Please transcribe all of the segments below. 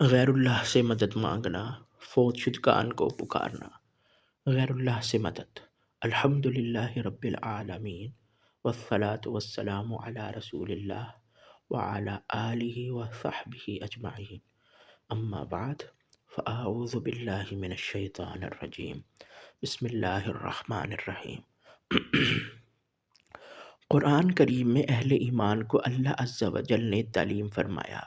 غیر اللہ سے مدد مانگنا، فوت شدگان کو پکارنا۔ غیر اللہ سے مدد۔ الحمد للہ رب العالمین والصلاة والسلام علی رسول اللہ وعلی آلہ وصحبہ اجمعین، اما بعد فاعوذ باللہ من الشیطان الرجیم، بسم اللہ الرحمن الرحیم۔ قرآن کریم میں اہل ایمان کو اللہ عز و جل نے تعلیم فرمایا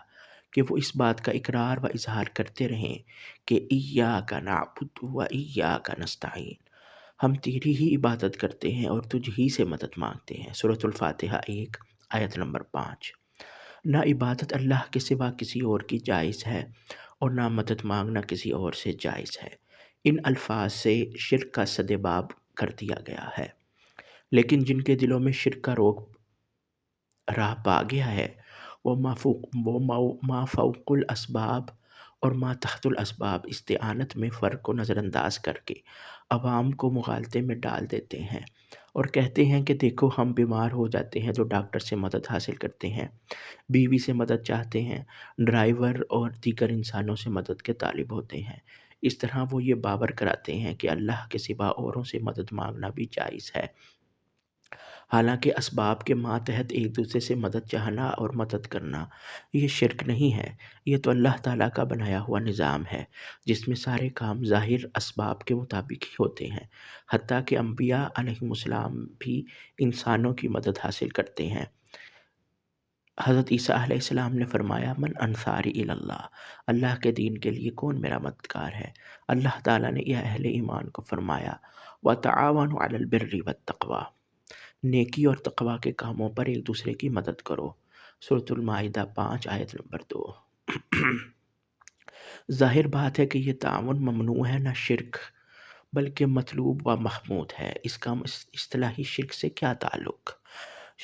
کہ وہ اس بات کا اقرار و اظہار کرتے رہیں کہ ایاک نعبد و ایاک نستعین، ہم تیری ہی عبادت کرتے ہیں اور تجھ ہی سے مدد مانگتے ہیں۔ سورۃ الفاتحہ 1 آیت نمبر 5۔ نہ عبادت اللہ کے سوا کسی اور کی جائز ہے اور نہ مدد مانگنا کسی اور سے جائز ہے۔ ان الفاظ سے شرک کا سدباب کر دیا گیا ہے، لیکن جن کے دلوں میں شرک کا روگ راہ پا گیا ہے وہ ما فوق الاسباب اور ما تحت الاسباب استعانت میں فرق کو نظر انداز کر کے عوام کو مغالطے میں ڈال دیتے ہیں اور کہتے ہیں کہ دیکھو ہم بیمار ہو جاتے ہیں تو ڈاکٹر سے مدد حاصل کرتے ہیں، بیوی سے مدد چاہتے ہیں، ڈرائیور اور دیگر انسانوں سے مدد کے طالب ہوتے ہیں۔ اس طرح وہ یہ باور کراتے ہیں کہ اللہ کے سوا اوروں سے مدد مانگنا بھی جائز ہے، حالانکہ اسباب کے ماتحت ایک دوسرے سے مدد چاہنا اور مدد کرنا یہ شرک نہیں ہے، یہ تو اللہ تعالیٰ کا بنایا ہوا نظام ہے جس میں سارے کام ظاہر اسباب کے مطابق ہی ہوتے ہیں، حتیٰ کہ انبیاء علیہم السلام بھی انسانوں کی مدد حاصل کرتے ہیں۔ حضرت عیسیٰ علیہ السلام نے فرمایا من انصاری اللہ، اللہ کے دین کے لیے کون میرا مددگار ہے؟ اللہ تعالیٰ نے یہ اہل ایمان کو فرمایا وَتَعَاوَنُوا عَلَى الْبِرِّ وَالتَّقْوَىٰ، نیکی اور تقوی کے کاموں پر ایک دوسرے کی مدد کرو۔ سورۃ المائدہ 5 آیت نمبر 2۔ ظاہر بات ہے کہ یہ تعاون ممنوع ہے، نہ شرک بلکہ مطلوب و محمود ہے۔ اس کا اصطلاحی شرک سے کیا تعلق؟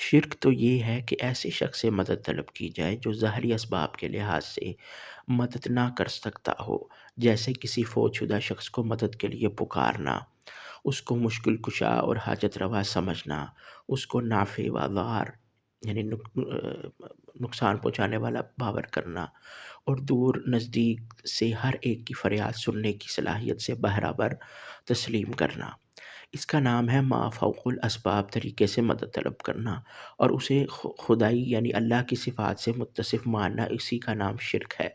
شرک تو یہ ہے کہ ایسے شخص سے مدد طلب کی جائے جو ظاہری اسباب کے لحاظ سے مدد نہ کر سکتا ہو، جیسے کسی فوت شدہ شخص کو مدد کے لیے پکارنا، اس کو مشکل کشا اور حاجت روا سمجھنا، اس کو نافع و ضار یعنی نقصان پہنچانے والا باور کرنا، اور دور نزدیک سے ہر ایک کی فریاد سننے کی صلاحیت سے برابر تسلیم کرنا۔ اس کا نام ہے ما فوق الاسباب طریقے سے مدد طلب کرنا، اور اسے خدائی یعنی اللہ کی صفات سے متصف ماننا، اسی کا نام شرک ہے،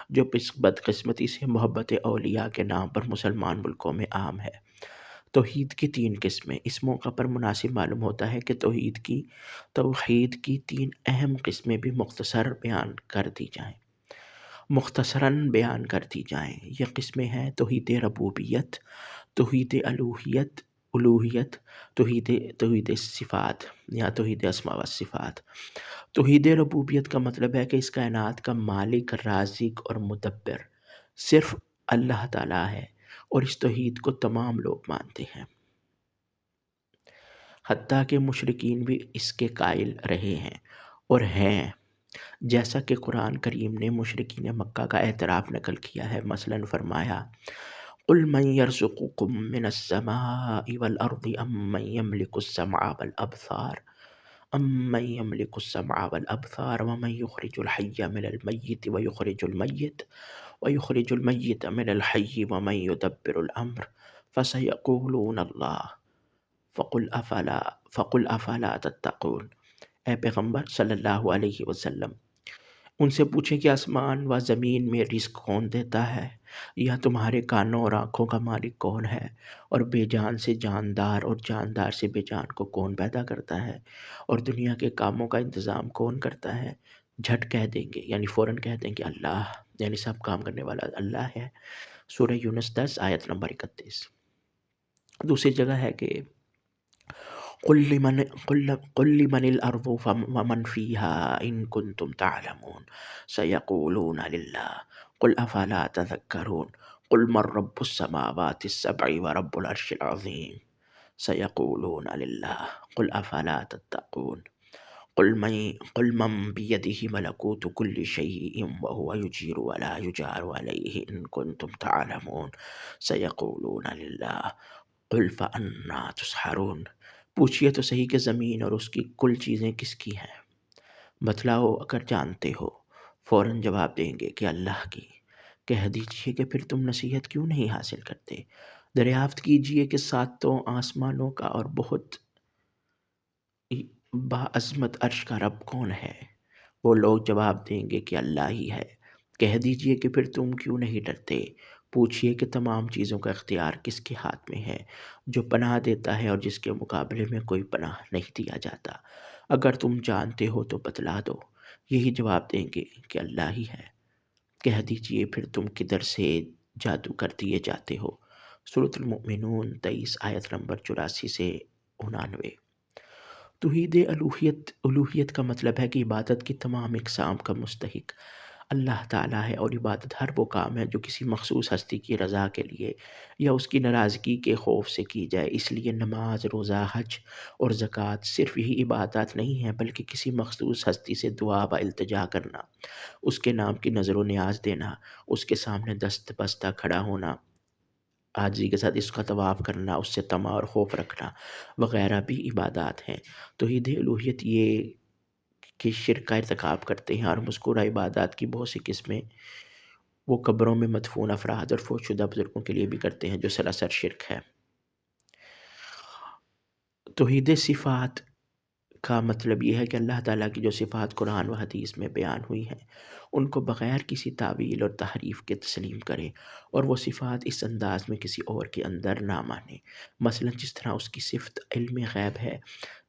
جو بدقسمتی سے محبت اولیاء کے نام پر مسلمان ملکوں میں عام ہے۔ توحید کی 3 قسمیں۔ اس موقع پر مناسب معلوم ہوتا ہے کہ توحید کی 3 اہم قسمیں بھی مختصراً بیان کر دی جائیں۔ یہ قسمیں ہیں توحید ربوبیت، توحید الوہیت، توحید صفات یا توحید اسماء و صفات۔ توحید ربوبیت کا مطلب ہے کہ اس کائنات کا مالک، رازق اور مدبر صرف اللہ تعالیٰ ہے، اور اس توحید کو تمام لوگ مانتے ہیں، حتیٰ کہ مشرکین بھی اس کے قائل رہے ہیں اور ہیں، جیسا کہ قرآن کریم نے مشرکین مکہ کا اعتراف نقل کیا ہے۔ مثلاً فرمایا قُلْ مَنْ يَرْزُقُكُم مِّنَ السَّمَاءِ وَالْأَرْضِ أَمَّن يَمْلِكُ السَّمْعَ وَالْأَبْصَارَ وَمَنْ يُخْرِجُ الْحَيَّ مِنَ الْمَيِّتِ وَيُخْرِجُ الْمَيِّتَ مِنَ الْحَيِّ وَمَنْ يُدَبِّرُ الْأَمْرَ فَسَيَقُولُونَ اللَّهُ فَقُلْ أَفَلَا تَتَّقُونَ۔ اے پیغمبر صلی اللہ علیہ وسلم، ان سے پوچھیں کہ آسمان و زمین میں رزق کون دیتا ہے، یا تمہارے کانوں اور آنکھوں کا مالک کون ہے، اور بے جان سے جاندار اور جاندار سے بے جان کو کون پیدا کرتا ہے، اور دنیا کے کاموں کا انتظام کون کرتا ہے؟ جھٹ کہہ دیں گے، یعنی فوراً کہہ دیں گے اللہ، یعنی سب کام کرنے والا اللہ ہے۔ سورہ یونس 10 آیت نمبر 31۔ دوسری جگہ ہے کہ قل لمن الارض ومن فيها ان كنتم تعلمون سيقولون لله قل افلا تذكرون قل من رب السماوات السبع ورب العرش العظيم سيقولون لله قل افلا تتقون قل من بيده ملكوت كل شيء وهو يجير ولا يجار عليه ان كنتم تعلمون سيقولون لله قل فأنا تسحرون۔ پوچھئے تو صحیح کہ زمین اور اس کی کل چیزیں کس کی ہیں، بتلاؤ اگر جانتے ہو، فوراً جواب دیں گے کہ اللہ کی۔ کہہ دیجئے کہ پھر تم نصیحت کیوں نہیں حاصل کرتے؟ دریافت کیجئے کہ ساتوں آسمانوں کا اور بہت باعظمت عرش کا رب کون ہے؟ وہ لوگ جواب دیں گے کہ اللہ ہی ہے۔ کہہ دیجئے کہ پھر تم کیوں نہیں ڈرتے؟ پوچھئے کہ تمام چیزوں کا اختیار کس کے ہاتھ میں ہے، جو پناہ دیتا ہے اور جس کے مقابلے میں کوئی پناہ نہیں دیا جاتا۔ اگر تم جانتے ہو تو بتلا دو۔ یہی جواب دیں گے کہ اللہ ہی ہے۔ کہہ دیجئے پھر تم کدھر سے جادو کر دیے جاتے ہو؟ سورۃ المؤمنون 23 آیت نمبر 84 سے 99۔ توحید الوہیت کا مطلب ہے کہ عبادت کی تمام اقسام کا مستحق اللہ تعالیٰ ہے، اور عبادت ہر وہ کام ہے جو کسی مخصوص ہستی کی رضا کے لیے یا اس کی ناراضگی کے خوف سے کی جائے۔ اس لیے نماز، روزہ، حج اور زکوٰۃ صرف یہی عبادات نہیں ہیں، بلکہ کسی مخصوص ہستی سے دعا و التجا کرنا، اس کے نام کی نظر و نیاز دینا، اس کے سامنے دست بستہ کھڑا ہونا، عاجزی کے ساتھ اس کا طواف کرنا، اس سے طمع اور خوف رکھنا وغیرہ بھی عبادات ہیں۔ توحید الوہیت یہ کہ شرک کا ارتکاب کرتے ہیں، اور مذکورہ عبادات کی بہت سی قسمیں وہ قبروں میں مدفون افراد اور فوت شدہ بزرگوں کے لیے بھی کرتے ہیں، جو سراسر شرک ہے۔ توحید صفات کا مطلب یہ ہے کہ اللہ تعالیٰ کی جو صفات قرآن و حدیث میں بیان ہوئی ہیں ان کو بغیر کسی تعویل اور تحریف کے تسلیم کرے، اور وہ صفات اس انداز میں کسی اور کے اندر نہ مانے۔ مثلا جس طرح اس کی صفت علم غیب ہے،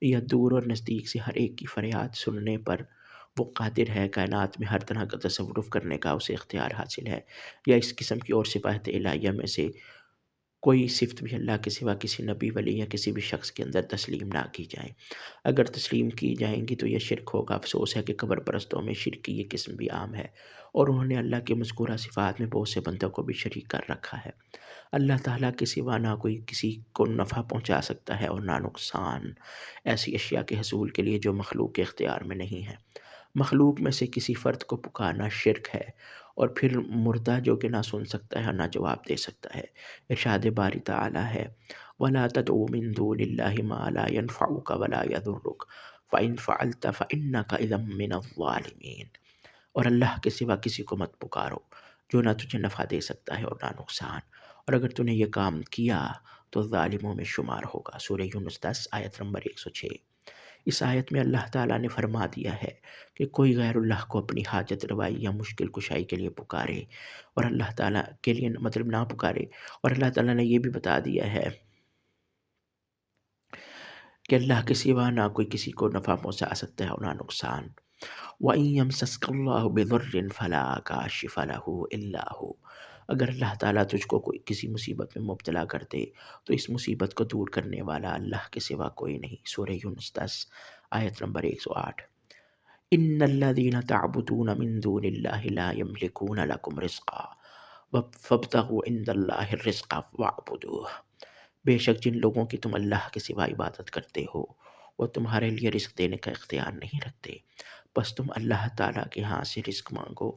یا دور اور نزدیک سے ہر ایک کی فریاد سننے پر وہ قادر ہے، کائنات میں ہر طرح کا تصرف کرنے کا اسے اختیار حاصل ہے، یا اس قسم کی اور صفات الہیہ میں سے کوئی صفت بھی اللہ کے سوا کسی نبی، ولی یا کسی بھی شخص کے اندر تسلیم نہ کی جائیں۔ اگر تسلیم کی جائیں گی تو یہ شرک ہوگا۔ افسوس ہے کہ قبر پرستوں میں شرک کی یہ قسم بھی عام ہے، اور انہوں نے اللہ کے مذکورہ صفات میں بہت سے بندوں کو بھی شریک کر رکھا ہے۔ اللہ تعالیٰ کے سوا نہ کوئی کسی کو نفع پہنچا سکتا ہے اور نہ نقصان، ایسی اشیاء کے حصول کے لیے جو مخلوق کے اختیار میں نہیں ہیں۔ مخلوق میں سے کسی فرد کو پکارنا شرک ہے، اور پھر مردہ جو کہ نہ سن سکتا ہے اور نہ جواب دے سکتا ہے۔ ارشاد باری تعالیٰ ہے وَلَا تَدْعُ مِن دُونِ اللَّهِ مَا لَا يَنفَعُكَ وَلَا يَضُرُّكَ فَإِن فَعَلْتَ فَإِنَّكَ إِذًا مِّنَ الظَّالِمِينَ۔ اور اللہ کے سوا کسی کو مت پکارو جو نہ تجھے نفع دے سکتا ہے اور نہ نقصان، اور اگر تو نے یہ کام کیا تو ظالموں میں شمار ہوگا۔ سورہ یونس 10 آیت نمبر 106۔ اس آیت میں اللہ تعالیٰ نے فرما دیا ہے کہ کوئی غیر اللہ کو اپنی حاجت روائی یا مشکل کشائی کے لیے پکارے، اور اللہ تعالیٰ کے لیے مطلب نہ پکارے، اور اللہ تعالیٰ نے یہ بھی بتا دیا ہے کہ اللہ کے سوا نہ کوئی کسی کو نفع پہنچا سکتا ہے اور نہ نقصان۔ وَإِن يَمْسَسْكَ اللَّهُ بِضُرٍّ فَلَا كَاشِفَ لَهُ إِلَّا هُوَ۔ اگر اللہ تعالیٰ تجھ کو کوئی کسی مصیبت میں مبتلا کر دے تو اس مصیبت کو دور کرنے والا اللہ کے سوا کوئی نہیں۔ سورہ یونس 10 آیت نمبر 108۔ ان الذین تعبدون من دون اللہ لا یملکون لکم رزقا فابتغوا عند اللہ الرزق واعبدوہ۔ بے شک جن لوگوں کی تم اللہ کے سوا عبادت کرتے ہو وہ تمہارے لیے رزق دینے کا اختیار نہیں رکھتے، بس تم اللہ تعالیٰ کے ہاں سے رزق مانگو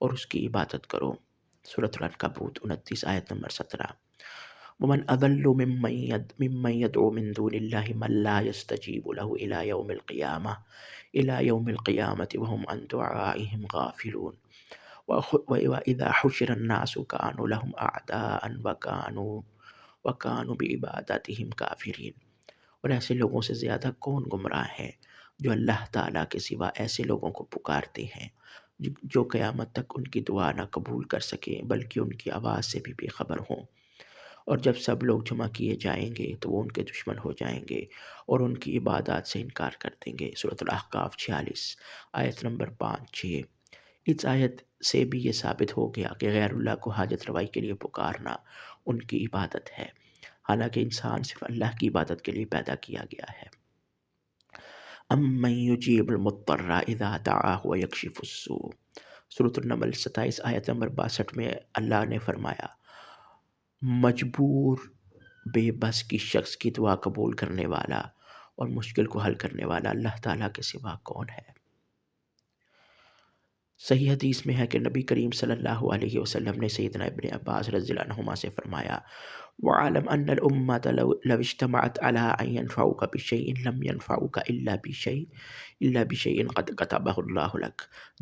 اور اس کی عبادت کرو۔ سورۃ العنکبوت 29 آیت نمبر 17۔ ومن اضل ممن يدعو من دون الله من لا يستجيب له الى يوم القيامة وهم عن دعائهم غافلون وإذا حشر الناس كانوا لهم أعداء وكانوا بعبادتهم كافرين۔ اور ایسے لوگوں سے زیادہ کون گمراہ ہے جو اللہ تعالیٰ کے سوا ایسے لوگوں کو پکارتے ہیں جو قیامت تک ان کی دعا نہ قبول کر سکیں بلکہ ان کی آواز سے بھی بے خبر ہوں، اور جب سب لوگ جمع کیے جائیں گے تو وہ ان کے دشمن ہو جائیں گے اور ان کی عبادات سے انکار کر دیں گے۔ سورۃ الاحقاف 46 آیت نمبر 5-6۔ اس آیت سے بھی یہ ثابت ہو گیا کہ غیر اللہ کو حاجت روائی کے لیے پکارنا ان کی عبادت ہے، حالانکہ انسان صرف اللہ کی عبادت کے لیے پیدا کیا گیا ہے۔ امن یجیب المضطر اذا دعاہ ویکشف السوء۔ سورۃ النمل 27 آیت نمبر 62 میں اللہ نے فرمایا مجبور بے بس کی شخص کی دعا قبول کرنے والا اور مشکل کو حل کرنے والا اللہ تعالیٰ کے سوا کون ہے؟ صحیح حدیث میں ہے کہ نبی کریم صلی اللہ علیہ وسلم نے سیدنا ابن عباس رضی اللہ عنہما سے فرمایا وَاعْلَمْ أَنَّ الْأُمَّةَ لَوْ اجْتَمَعَتْ عَلَىٰ أَن يَنفَعُوكَ بِشَيْءٍ لَمْ يَنفَعُوكَ إِلَّا بِشَيْءٍ قَدْ كَتَبَهُ اللَّهُ لَكَ۔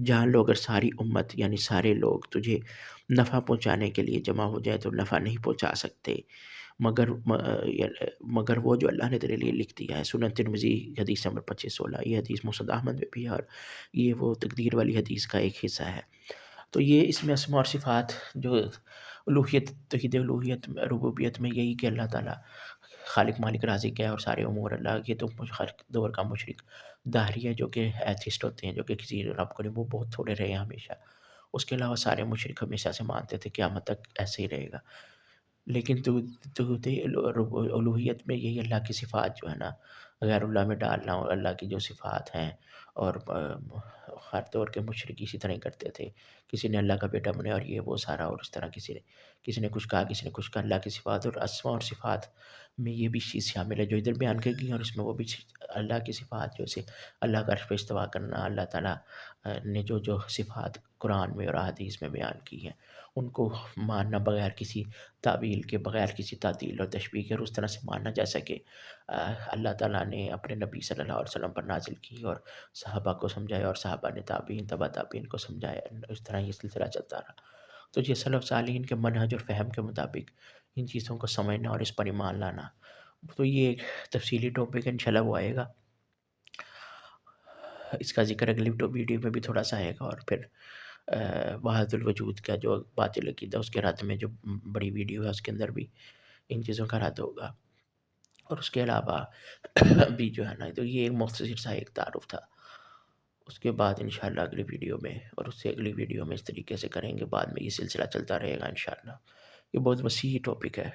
جان لو اگر ساری امت یعنی سارے لوگ تجھے نفع پہنچانے کے لیے جمع ہو جائے تو نفع نہیں پہنچا سکتے مگر وہ جو اللہ نے تیرے لیے لکھ دیا ہے۔ سنن ترمذی حدیث نمبر 2516، یہ حدیث مسند احمد میں بھی ہے، اور یہ وہ تقدیر والی حدیث کا ایک حصہ ہے۔ تو یہ اس میں اسماء اور صفات جو الوہیت، توحید الوہیت ربوبیت میں یہی کہ اللہ تعالیٰ خالق مالک رازق ہے اور سارے امور اللہ کے، تو ہر دور کا مشرک داہری ہے جو کہ ایتھسٹ ہوتے ہیں، جو کہ کسی رب کو نہیں، وہ بہت تھوڑے رہے ہیں ہمیشہ۔ اس کے علاوہ سارے مشرک ہمیشہ سے مانتے تھے قیامت تک ایسے ہی رہے گا۔ لیکن توحید الوہیت میں یہی اللہ کی صفات جو ہے نا غیر اللہ میں ڈالنا، اور اللہ کی جو صفات ہیں، اور ہر دور کے مشرک اسی طرح ہی کرتے تھے، کسی نے اللہ کا بیٹا بنایا اور یہ وہ سارا، اور اس طرح کسی نے کچھ کہا، کسی نے کچھ کہا۔ اللہ کی صفات اور اسماء اور صفات میں یہ بھی چیز شامل ہے جو ادھر بیان کی گئی ہیں، اور اس میں وہ بھی اللہ کی صفات جیسے اللہ کا عرش پہ استوا کرنا، اللہ تعالیٰ نے جو صفات قرآن میں اور احادیث میں بیان کی ہیں ان کو ماننا بغیر کسی تعویل کے، بغیر کسی تعطیل اور تشبیہ کے، اور اس طرح سے ماننا جیسا کہ اللہ تعالیٰ نے اپنے نبی صلی اللہ علیہ وسلم پر نازل کی اور صحابہ کو سمجھایا، اور صحابہ نے تابعین، تبع تابعین کو سمجھایا، اس طرح یہ سلسلہ چلتا رہا۔ تو یہ سلف صالحین کے منہج اور فہم کے مطابق ان چیزوں کو سمجھنا اور اس پر ایمان لانا، تو یہ ایک تفصیلی ٹاپک ہے، انشاءاللہ وہ آئے گا، اس کا ذکر اگلی ویڈیو میں بھی تھوڑا سا آئے گا، اور پھر وحدت الوجود کا جو باطل عقیدہ اس کے رد میں جو بڑی ویڈیو ہے اس کے اندر بھی ان چیزوں کا رد ہوگا۔ اور اس کے علاوہ بھی جو ہے نا، تو یہ ایک مختصر سا ایک تعارف تھا۔ اس کے بعد انشاءاللہ اگلی ویڈیو میں اور اس سے اگلی ویڈیو میں اس طریقے سے کریں گے، بعد میں یہ سلسلہ چلتا رہے گا انشاءاللہ۔ یہ بہت وسیع ٹاپک ہے۔